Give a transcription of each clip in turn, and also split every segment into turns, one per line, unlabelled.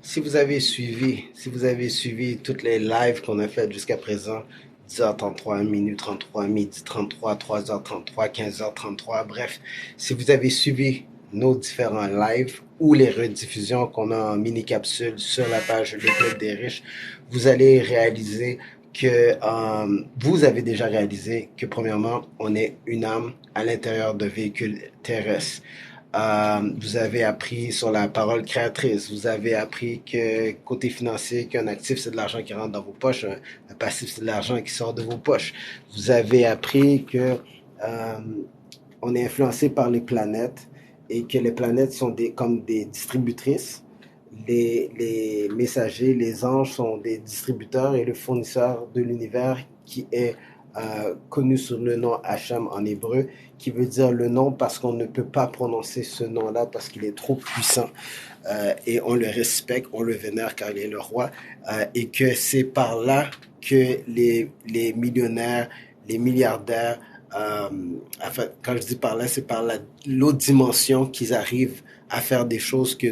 Si vous avez suivi toutes les lives qu'on a faites jusqu'à présent, 10h33, minuit 33, midi 33, 3h33, 15h33, bref, si vous avez suivi nos différents lives ou les rediffusions qu'on a en mini-capsule sur la page Le Club des Riches, vous allez réaliser que vous avez déjà réalisé que premièrement, on est une âme à l'intérieur de véhicules terrestres. Vous avez appris sur la parole créatrice. Vous avez appris que côté financier, qu'un actif, c'est de l'argent qui rentre dans vos poches. Un passif, c'est de l'argent qui sort de vos poches. Vous avez appris que on est influencé par les planètes et que les planètes sont comme des distributrices. Les messagers, les anges sont des distributeurs et le fournisseur de l'univers qui est connu sous le nom Hacham en hébreu, qui veut dire le nom parce qu'on ne peut pas prononcer ce nom-là parce qu'il est trop puissant. Et on le respecte, on le vénère car il est le roi. Et que c'est par là que les millionnaires, les milliardaires, enfin, quand je dis par là, c'est par l'autre dimension qu'ils arrivent à faire des choses que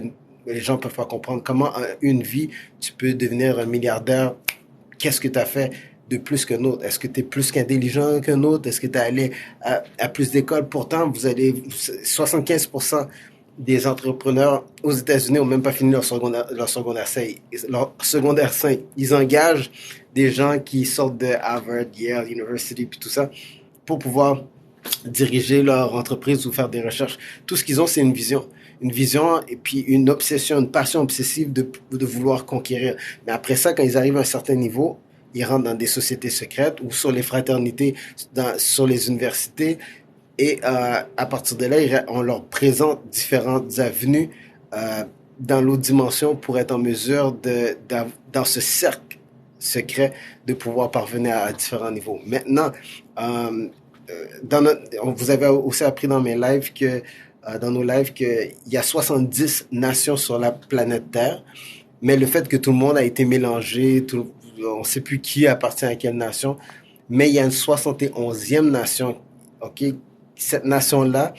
les gens peuvent pas comprendre. Comment une vie, tu peux devenir un milliardaire? Qu'est-ce que tu as fait de plus qu'un autre? Est-ce que tu es plus qu'intelligent qu'un autre? Est-ce que tu es allé à plus d'écoles? Pourtant, 75% des entrepreneurs aux États-Unis n'ont même pas fini leur secondaire 5. Leur secondaire 5. Ils engagent des gens qui sortent de Harvard, Yale, University, puis tout ça, pour pouvoir diriger leur entreprise ou faire des recherches. Tout ce qu'ils ont, c'est une vision. Une vision et puis une obsession, une passion obsessive de vouloir conquérir. Mais après ça, quand ils arrivent à un certain niveau, ils rentrent dans des sociétés secrètes ou sur les fraternités, sur les universités. Et à partir de là, on leur présente différentes avenues dans l'autre dimension pour être en mesure dans ce cercle secret, de pouvoir parvenir à différents niveaux. Maintenant, vous avez aussi appris dans mes lives que dans nos lives qu'il y a 70 nations sur la planète Terre, mais le fait que tout le monde a été mélangé, on ne sait plus qui appartient à quelle nation, mais il y a une 71e nation, ok? Cette nation-là,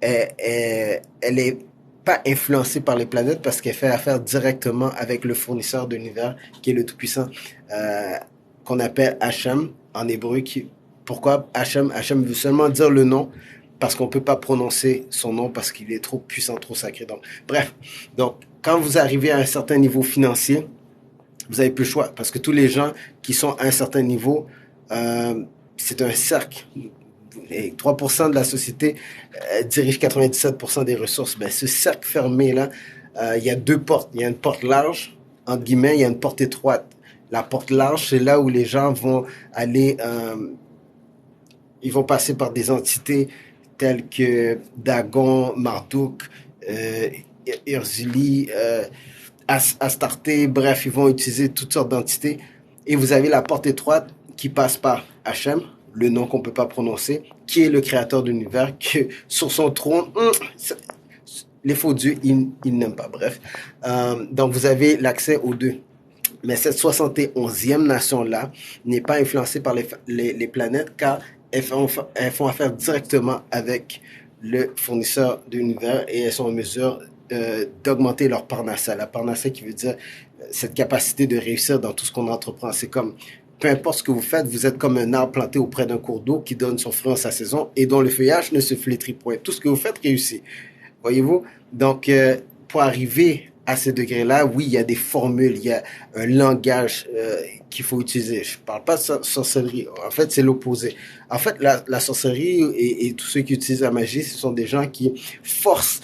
elle est pas influencée par les planètes parce qu'elle fait affaire directement avec le fournisseur de l'univers qui est le Tout-Puissant, euh, qu'on appelle Hachem en hébreu. Pourquoi Hachem? Hachem veut seulement dire le nom parce qu'on ne peut pas prononcer son nom parce qu'il est trop puissant, trop sacré. Donc, bref, donc quand vous arrivez à un certain niveau financier, vous avez plus le choix parce que tous les gens qui sont à un certain niveau, c'est un cercle. Et 3% de la société dirige 97% des ressources. Ben, ce cercle fermé-là, il y a deux portes. Il y a une porte large, entre guillemets, il y a une porte étroite. La porte large, c'est là où les gens vont aller, ils vont passer par des entités telles que Dagon, Marduk, euh, Urzili, Astarté, bref, ils vont utiliser toutes sortes d'entités. Et vous avez la porte étroite qui passe par Hachem, le nom qu'on ne peut pas prononcer, qui est le créateur de l'univers, que sur son trône, les faux dieux, ils n'aiment pas. Bref. Donc, vous avez l'accès aux deux. Mais cette 71e nation-là n'est pas influencée par les planètes car elles font affaire directement avec le fournisseur de l'univers et elles sont en mesure d'augmenter leur parnassa. La parnassa qui veut dire cette capacité de réussir dans tout ce qu'on entreprend. C'est comme, peu importe ce que vous faites, vous êtes comme un arbre planté auprès d'un cours d'eau qui donne son fruit en sa saison et dont le feuillage ne se flétrit point. Tout ce que vous faites réussit. Voyez-vous? Donc, pour arriver à ce degré-là, oui, il y a des formules, il y a un langage qu'il faut utiliser. Je ne parle pas de sorcellerie. En fait, c'est l'opposé. En fait, la sorcellerie et tous ceux qui utilisent la magie, ce sont des gens qui forcent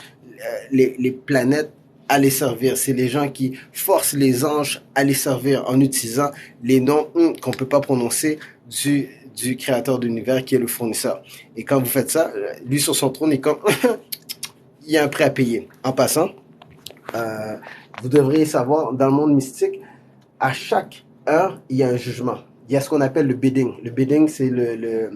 les planètes à les servir. C'est les gens qui forcent les anges à les servir en utilisant les noms qu'on ne peut pas prononcer du créateur de l'univers qui est le fournisseur. Et quand vous faites ça, lui sur son trône est comme il y a un prêt à payer. En passant, euh, vous devriez savoir, dans le monde mystique, à chaque heure, il y a un jugement. Il y a ce qu'on appelle le bidding. Le bidding, c'est le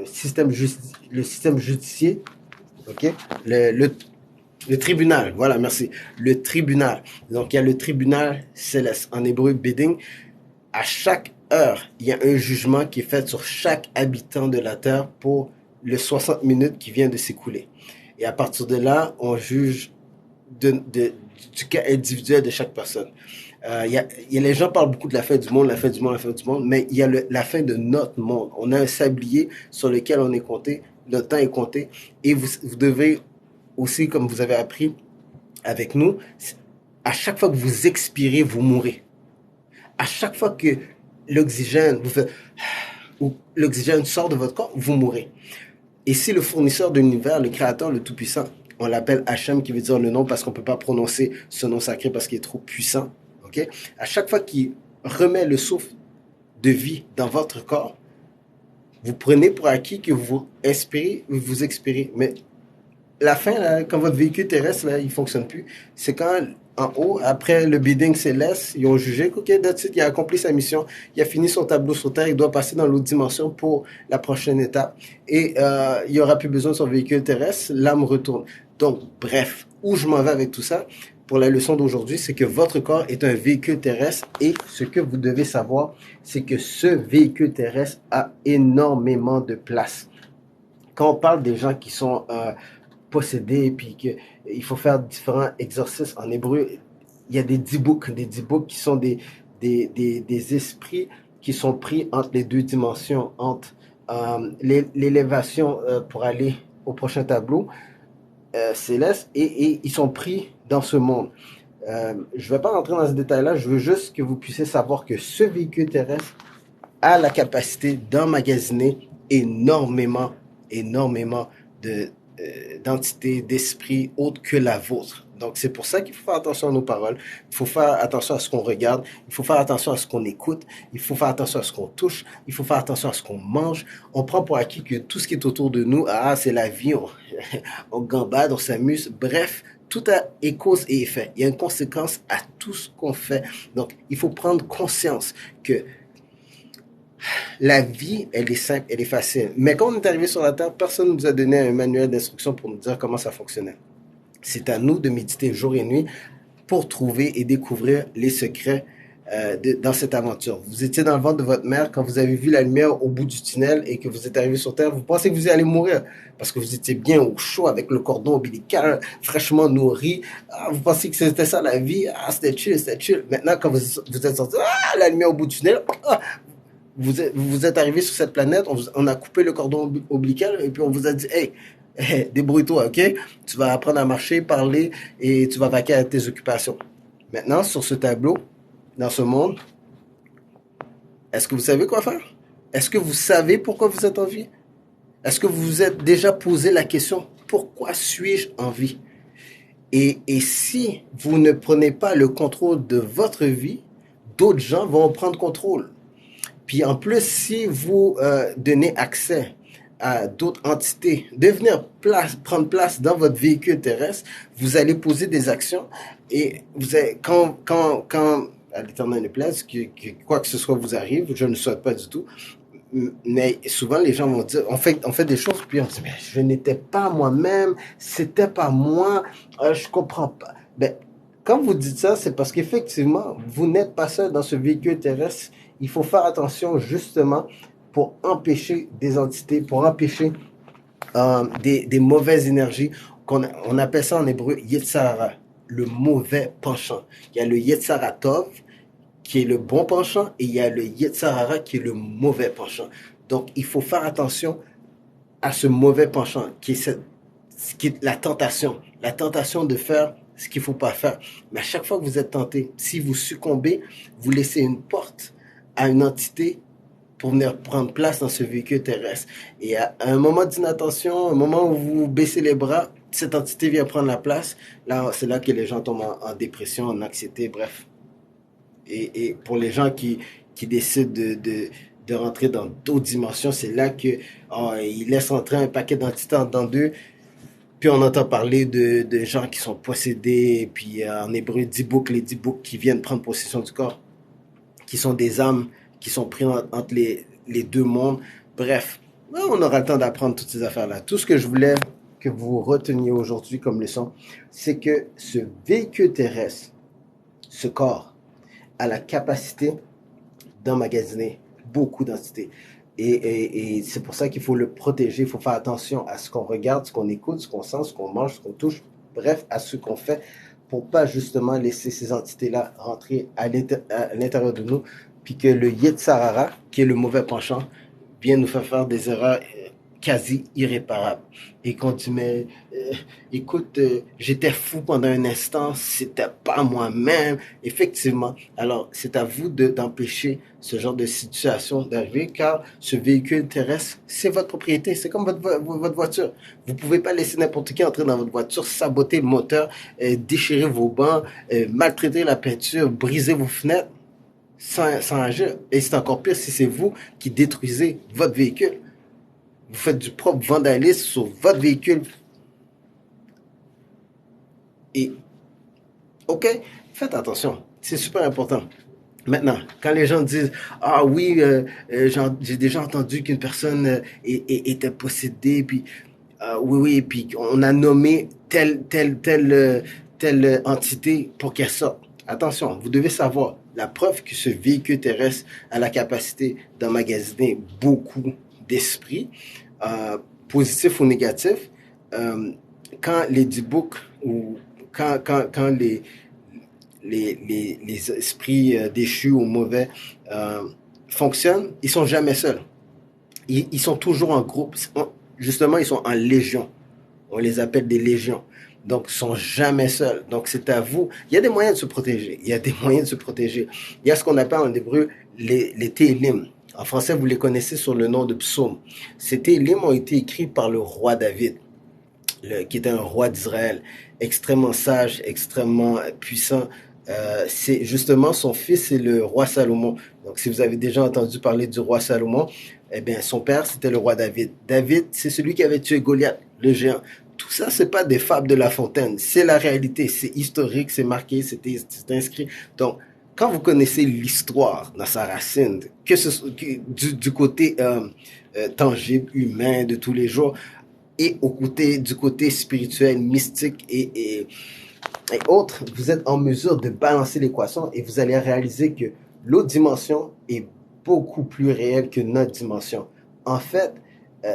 système judiciaire, ok? Le tribunal, voilà, merci. Le tribunal. Donc, il y a le tribunal céleste, en hébreu, bidding. À chaque heure, il y a un jugement qui est fait sur chaque habitant de la Terre pour les 60 minutes qui viennent de s'écouler. Et à partir de là, on juge du cas individuel de chaque personne. Les gens parlent beaucoup de la fin du monde, la fin du monde, la fin du monde, mais il y a la fin de notre monde. On a un sablier sur lequel on est compté, notre temps est compté, et vous devez aussi, comme vous avez appris avec nous, à chaque fois que vous expirez, vous mourrez. À chaque fois que l'oxygène, ou l'oxygène sort de votre corps, vous mourrez. Et si le fournisseur de l'univers, le créateur, le tout-puissant, on l'appelle Hachem, qui veut dire le nom parce qu'on ne peut pas prononcer ce nom sacré parce qu'il est trop puissant, ok? À chaque fois qu'il remet le souffle de vie dans votre corps, vous prenez pour acquis que vous inspirez ou vous expirez. Mais la fin, là, quand votre véhicule terrestre, là, il fonctionne plus, c'est quand, en haut, après le bidding céleste, ils ont jugé qu'OK, that's it, il a accompli sa mission, il a fini son tableau sur Terre, il doit passer dans l'autre dimension pour la prochaine étape. Et il n'y aura plus besoin de son véhicule terrestre, l'âme retourne. Donc, bref, où je m'en vais avec tout ça, pour la leçon d'aujourd'hui, c'est que votre corps est un véhicule terrestre et ce que vous devez savoir, c'est que ce véhicule terrestre a énormément de place. Quand on parle des gens qui sont possédés, puis qu'il faut faire différents exercices en hébreu, il y a des dibouk qui sont des esprits qui sont pris entre les deux dimensions, entre l'élévation pour aller au prochain tableau céleste et ils sont pris dans ce monde. Je ne vais pas rentrer dans ce détail-là, je veux juste que vous puissiez savoir que ce véhicule terrestre a la capacité d'emmagasiner énormément d'entités, d'esprits autres que la vôtre. Donc, c'est pour ça qu'il faut faire attention à nos paroles, il faut faire attention à ce qu'on regarde, il faut faire attention à ce qu'on écoute, il faut faire attention à ce qu'on touche, il faut faire attention à ce qu'on mange. On prend pour acquis que tout ce qui est autour de nous, c'est la vie, on gambade, on s'amuse, bref, tout est cause et effet. Il y a une conséquence à tout ce qu'on fait. Donc, il faut prendre conscience que la vie, elle est simple, elle est facile. Mais quand on est arrivé sur la Terre, personne ne nous a donné un manuel d'instruction pour nous dire comment ça fonctionnait. C'est à nous de méditer jour et nuit pour trouver et découvrir les secrets dans cette aventure. Vous étiez dans le ventre de votre mère quand vous avez vu la lumière au bout du tunnel et que vous êtes arrivé sur Terre, vous pensez que vous allez mourir parce que vous étiez bien au chaud avec le cordon ombilical fraîchement nourri. Vous pensez que c'était ça la vie. C'était chill, c'était chill. Maintenant, quand vous êtes sorti, la lumière au bout du tunnel, vous êtes arrivé sur cette planète, on a coupé le cordon ombilical et puis on vous a dit, hey, débrouille-toi, ok? Tu vas apprendre à marcher, parler et tu vas vaquer à tes occupations. Maintenant, sur ce tableau, dans ce monde, est-ce que vous savez quoi faire? Est-ce que vous savez pourquoi vous êtes en vie? Est-ce que vous vous êtes déjà posé la question, pourquoi suis-je en vie? Et si vous ne prenez pas le contrôle de votre vie, d'autres gens vont prendre contrôle. Puis en plus, si vous donnez accès à d'autres entités de venir prendre place dans votre véhicule terrestre, vous allez poser des actions et vous allez, quand à l'éternel ne plaise, que quoi que ce soit vous arrive, je ne souhaite pas du tout, mais souvent les gens vont dire, on fait des choses, puis on dit, mais je n'étais pas moi-même, c'était pas moi, je comprends pas. Ben, quand vous dites ça, c'est parce qu'effectivement, vous n'êtes pas seul dans ce véhicule terrestre. Il faut faire attention justement pour empêcher des entités, pour empêcher des mauvaises énergies. On appelle ça en hébreu Yetzara, le mauvais penchant. Il y a le Yetzara Tov, qui est le bon penchant, et il y a le Yetzara qui est le mauvais penchant. Donc, il faut faire attention à ce mauvais penchant, qui est la tentation de faire ce qu'il ne faut pas faire. Mais à chaque fois que vous êtes tenté, si vous succombez, vous laissez une porte à une entité pour venir prendre place dans ce véhicule terrestre. Et à un moment d'inattention, un moment où vous baissez les bras, cette entité vient prendre la place. Là, c'est là que les gens tombent en dépression, en anxiété, bref. Et pour les gens qui décident de rentrer dans d'autres dimensions, c'est là qu'ils laissent entrer un paquet d'entités en dedans d'eux. Puis on entend parler de gens qui sont possédés, puis en hébreu, dibouk, les dibouk qui viennent prendre possession du corps, qui sont des âmes qui sont prises entre les deux mondes. Bref, on aura le temps d'apprendre toutes ces affaires-là. Tout ce que je voulais que vous reteniez aujourd'hui comme leçon, c'est que ce véhicule terrestre, ce corps, a la capacité d'emmagasiner beaucoup d'entités. Et c'est pour ça qu'il faut le protéger, il faut faire attention à ce qu'on regarde, ce qu'on écoute, ce qu'on sent, ce qu'on mange, ce qu'on touche, bref, à ce qu'on fait pour pas justement laisser ces entités-là rentrer à l'intérieur de nous, puis que le Yetzarara, qui est le mauvais penchant, vient nous faire des erreurs quasi irréparable. Et quand tu mets, écoute, j'étais fou pendant un instant, c'était pas moi-même. Effectivement. Alors, c'est à vous d'empêcher ce genre de situation d'arriver, car ce véhicule terrestre, c'est votre propriété. C'est comme votre voiture. Vous pouvez pas laisser n'importe qui entrer dans votre voiture, saboter le moteur, déchirer vos bancs, maltraiter la peinture, briser vos fenêtres sans agir. Et c'est encore pire si c'est vous qui détruisez votre véhicule. Vous faites du propre vandalisme sur votre véhicule. Et, ok, faites attention. C'est super important. Maintenant, quand les gens disent ah oui, j'ai déjà entendu qu'une personne était possédée, puis oui, oui, puis on a nommé telle entité pour qu'elle sorte. Attention, vous devez savoir la preuve que ce véhicule terrestre a la capacité d'emmagasiner beaucoup d'esprit, euh, positif ou négatif. Euh, quand les D-Books ou quand les esprits déchus ou mauvais euh, fonctionnent, ils sont jamais seuls. Ils sont toujours en groupe. Justement, ils sont en légion. On les appelle des légions. Donc, ils sont jamais seuls. Donc, c'est à vous. Il y a des moyens de se protéger. Il y a des moyens de se protéger. Il y a ce qu'on appelle en hébreu les télim. En français, vous les connaissez sur le nom de psaumes. Ces télim ont été écrits par le roi David, qui était un roi d'Israël, extrêmement sage, extrêmement puissant. C'est justement son fils, c'est le roi Salomon. Donc, si vous avez déjà entendu parler du roi Salomon, eh bien, son père, c'était le roi David. David, c'est celui qui avait tué Goliath, le géant. Tout ça, c'est pas des fables de La Fontaine. C'est la réalité. C'est historique, c'est marqué, c'est inscrit. Donc, quand vous connaissez l'histoire dans sa racine, du côté tangible, humain, de tous les jours, et du côté spirituel, mystique et autres, vous êtes en mesure de balancer l'équation et vous allez réaliser que l'autre dimension est beaucoup plus réelle que notre dimension. En fait, euh,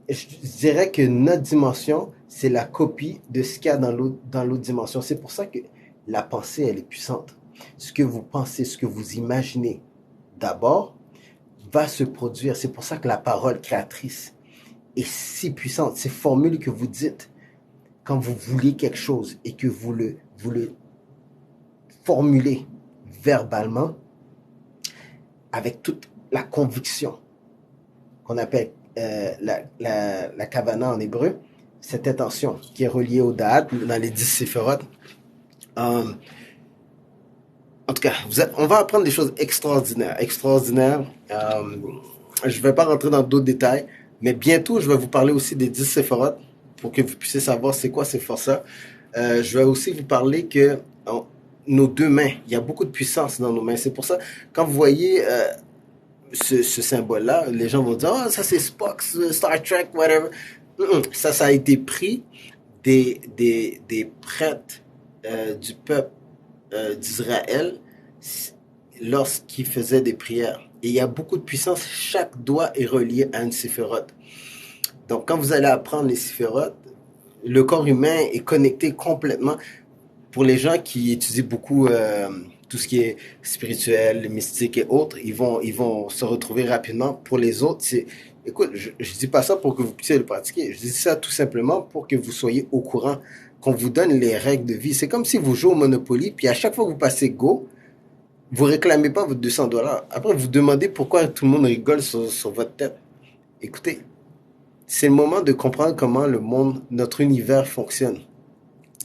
je dirais que notre dimension, c'est la copie de ce qu'il y a dans l'autre dimension. C'est pour ça que la pensée, elle est puissante. Ce que vous pensez, ce que vous imaginez, d'abord, va se produire. C'est pour ça que la parole créatrice est si puissante. Ces formules que vous dites quand vous voulez quelque chose et que vous le formulez verbalement avec toute la conviction qu'on appelle la kavana en hébreu, cette intention qui est reliée au da'at dans les 10 séphirotes. En tout cas, on va apprendre des choses extraordinaires. Je ne vais pas rentrer dans d'autres détails, mais bientôt, je vais vous parler aussi des 10 séphirotes pour que vous puissiez savoir c'est quoi ces forces-là. Je vais aussi vous parler que nos deux mains, il y a beaucoup de puissance dans nos mains. C'est pour ça, quand vous voyez ce symbole-là, les gens vont dire « Ah, ça c'est Spock, Star Trek, whatever. » Ça a été pris des prêtres du peuple d'Israël lorsqu'ils faisaient des prières. Et il y a beaucoup de puissance. Chaque doigt est relié à une séphirote. Donc, quand vous allez apprendre les séphirotes, le corps humain est connecté complètement. Pour les gens qui étudient beaucoup tout ce qui est spirituel, mystique et autres, ils vont se retrouver rapidement. Pour les autres, écoute, je dis pas ça pour que vous puissiez le pratiquer. Je dis ça tout simplement pour que vous soyez au courant, qu'on vous donne les règles de vie. C'est comme si vous jouez au Monopoly, puis à chaque fois que vous passez Go, vous réclamez pas votre $200. Après, vous demandez pourquoi tout le monde rigole sur votre tête. Écoutez, c'est le moment de comprendre comment le monde, notre univers fonctionne.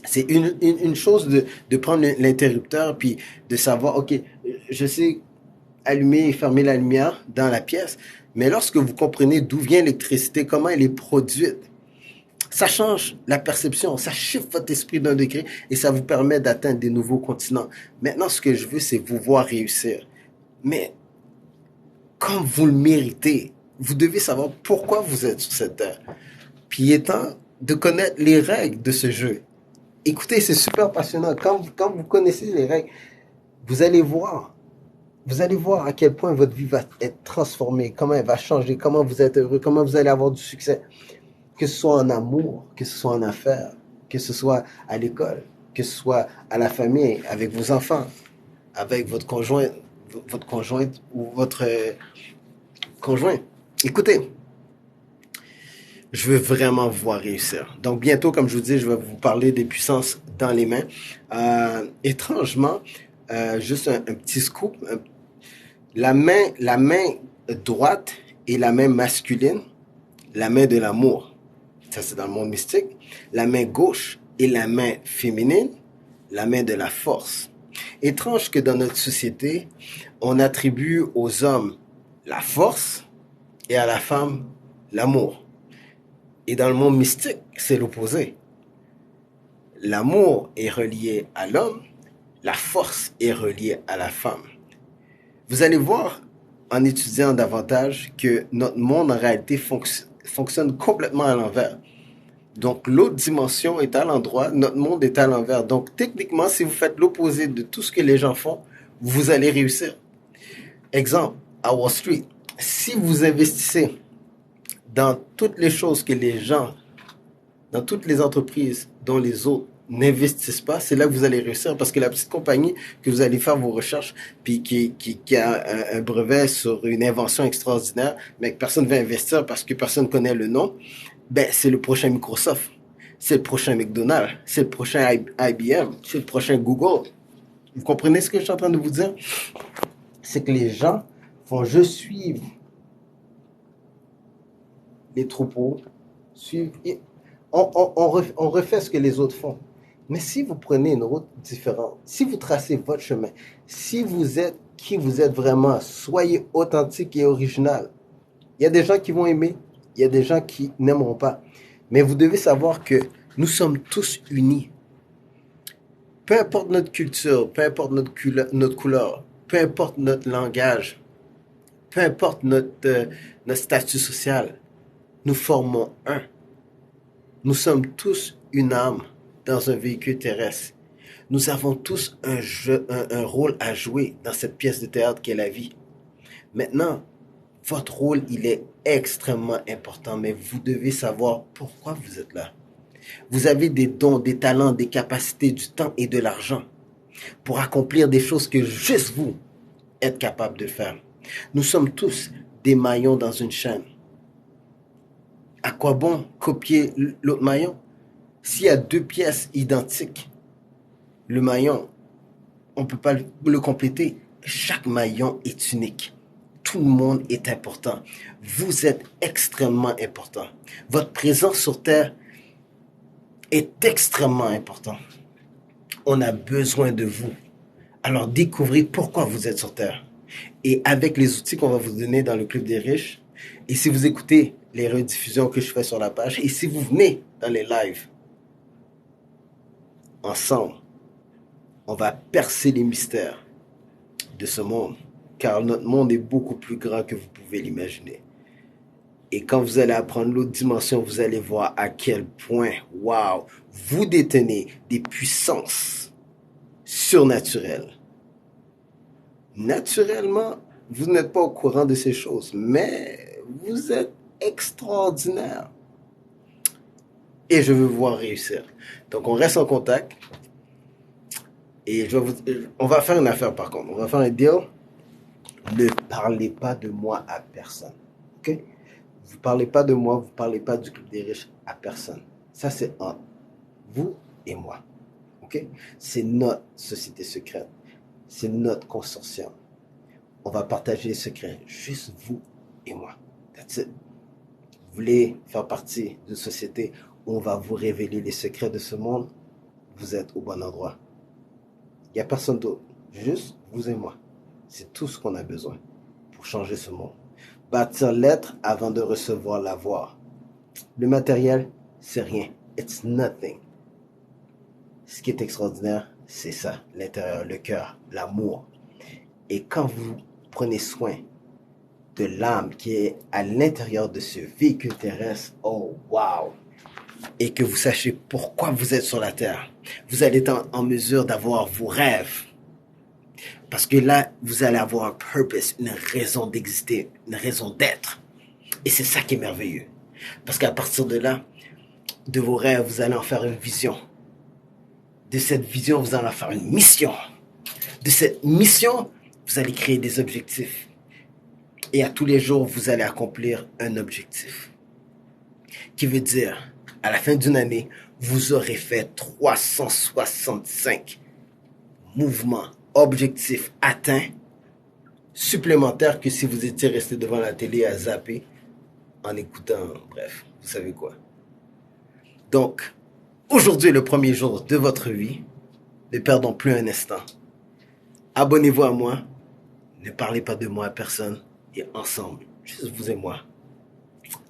C'est une chose de prendre l'interrupteur puis de savoir, ok, je sais allumer et fermer la lumière dans la pièce, mais lorsque vous comprenez d'où vient l'électricité, comment elle est produite, ça change la perception, ça chiffre votre esprit d'un degré et ça vous permet d'atteindre des nouveaux continents. Maintenant, ce que je veux, c'est vous voir réussir. Mais comme vous le méritez, vous devez savoir pourquoi vous êtes sur cette terre. Puis il est temps de connaître les règles de ce jeu. Écoutez, c'est super passionnant. Quand vous connaissez les règles, vous allez voir. Vous allez voir à quel point votre vie va être transformée, comment elle va changer, comment vous êtes heureux, comment vous allez avoir du succès. que ce soit en amour, que ce soit en affaires, que ce soit à l'école, que ce soit à la famille, avec vos enfants, avec votre conjointe ou votre conjoint. Écoutez, je veux vraiment vous voir réussir. Donc bientôt, comme je vous dis, je vais vous parler des puissances dans les mains. Étrangement, juste un petit scoop, la main droite est la main masculine, la main de l'amour. Ça, c'est dans le monde mystique. La main gauche est la main féminine, la main de la force. Étrange que dans notre société, on attribue aux hommes la force et à la femme l'amour. Et dans le monde mystique, c'est l'opposé. L'amour est relié à l'homme, la force est reliée à la femme. Vous allez voir en étudiant davantage que notre monde en réalité fonctionne complètement à l'envers. Donc l'autre dimension est à l'endroit, notre monde est à l'envers. Donc techniquement, si vous faites l'opposé de tout ce que les gens font, vous allez réussir. Exemple, à Wall Street, si vous investissez dans toutes les choses que les gens, dans toutes les entreprises dont les autres n'investissent pas, c'est là que vous allez réussir parce que la petite compagnie que vous allez faire vos recherches puis qui a un brevet sur une invention extraordinaire, mais que personne ne va investir parce que personne ne connaît le nom, ben c'est le prochain Microsoft, c'est le prochain McDonald's, c'est le prochain IBM, c'est le prochain Google. Vous comprenez ce que je suis en train de vous dire? C'est que les gens vont juste suivre les troupeaux, suivre. On refait ce que les autres font. Mais si vous prenez une route différente, si vous tracez votre chemin, si vous êtes qui vous êtes vraiment, soyez authentique et original. Il y a des gens qui vont aimer, il y a des gens qui n'aimeront pas. Mais vous devez savoir que nous sommes tous unis. Peu importe notre culture, peu importe notre couleur, peu importe notre langage, peu importe notre statut social, nous formons un. Nous sommes tous une âme dans un véhicule terrestre. Nous avons tous un rôle à jouer dans cette pièce de théâtre qu'est la vie. Maintenant, votre rôle, il est extrêmement important, mais vous devez savoir pourquoi vous êtes là. Vous avez des dons, des talents, des capacités, du temps et de l'argent pour accomplir des choses que juste vous êtes capable de faire. Nous sommes tous des maillons dans une chaîne. À quoi bon copier l'autre maillon? S'il y a deux pièces identiques, le maillon, on ne peut pas le compléter. Chaque maillon est unique. Tout le monde est important. Vous êtes extrêmement important. Votre présence sur Terre est extrêmement important. On a besoin de vous. Alors découvrez pourquoi vous êtes sur Terre. Et avec les outils qu'on va vous donner dans le Club des riches, et si vous écoutez les rediffusions que je fais sur la page, et si vous venez dans les lives, ensemble, on va percer les mystères de ce monde, car notre monde est beaucoup plus grand que vous pouvez l'imaginer. Et quand vous allez apprendre l'autre dimension, vous allez voir à quel point, waouh, vous détenez des puissances surnaturelles. Naturellement, vous n'êtes pas au courant de ces choses, mais vous êtes extraordinaire. Et je veux vous voir réussir. Donc, on reste en contact. Et on va faire une affaire par contre. On va faire un deal. Ne parlez pas de moi à personne. OK? Vous parlez pas de moi, vous parlez pas du Club des riches à personne. Ça, c'est entre vous et moi. OK? C'est notre société secrète. C'est notre consortium. On va partager les secrets. Juste vous et moi. That's it. Vous voulez faire partie d'une société où on va vous révéler les secrets de ce monde? Vous êtes au bon endroit. Il n'y a personne d'autre. Juste vous et moi. C'est tout ce qu'on a besoin pour changer ce monde. Bâtir l'être avant de recevoir l'avoir. Le matériel, c'est rien. It's nothing. Ce qui est extraordinaire, c'est ça. L'intérieur, le cœur, l'amour. Et quand vous prenez soin de l'âme qui est à l'intérieur de ce véhicule terrestre, oh wow! Et que vous sachiez pourquoi vous êtes sur la terre, vous allez être en mesure d'avoir vos rêves. Parce que là, vous allez avoir un purpose, une raison d'exister, une raison d'être. Et c'est ça qui est merveilleux. Parce qu'à partir de là, de vos rêves, vous allez en faire une vision. De cette vision, vous allez en faire une mission. De cette mission, vous allez créer des objectifs. Et à tous les jours, vous allez accomplir un objectif. Qui veut dire, à la fin d'une année, vous aurez fait 365 mouvements, objectifs atteints, supplémentaires que si vous étiez resté devant la télé à zapper, en écoutant, bref, vous savez quoi. Donc, aujourd'hui est le premier jour de votre vie. Ne perdons plus un instant. Abonnez-vous à moi. Ne parlez pas de moi à personne. Et ensemble, juste vous et moi,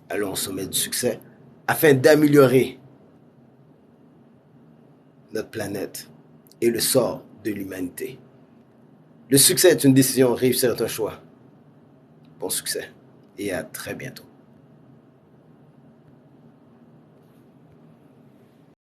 allons au sommet du succès afin d'améliorer notre planète et le sort de l'humanité. Le succès est une décision, réussir est un choix. Bon succès et à très bientôt.